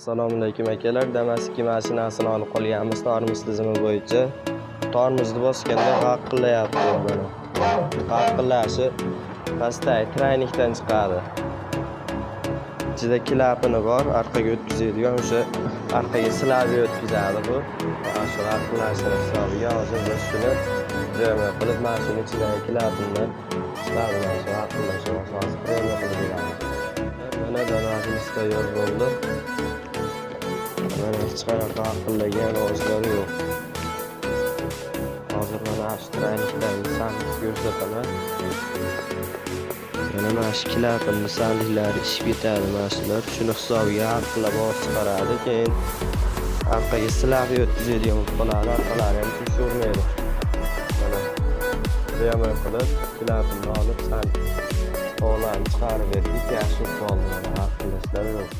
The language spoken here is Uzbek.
Assalomu alaykum akalar. Damas'ki mashinasini olib qolganmiz tormoz tizimi bo'yicha. Tormozni bosganda g'aqillayapti mana. G'aqillashi pastdagi traynikdan chiqadi. Ichida klapani bor, orqaga o'tkazadigan o'sha orqaga silabga o'tkazadi bu. Mana shu g'aqillashni hisobiga hozir biz shuni premyo qilib mashina ichidagi klapindan chiqarib mana shu g'aqillashni hozir premyo qilib beramiz. Mana Damas'imiz tayyor bo'ldi. Mana hech qanaqa g'aqillagan ovozlar yo'q. Hozir mana shu trayniklarni sanib ko'rsataman. Mana shu klapani sanliklari ishib ketadi mana shular. Shuni hisobiga g'aqillab ovoz chiqaradi. Keyin orqaga silab o'tkazadigan bo'ladi. Orqalari ham tushirmaydi. Mana premyo qilib klapini olib sanib ovozlarni chiqarib berdik. Yaxshi bo'ldi. G'aqillashlar yo'q.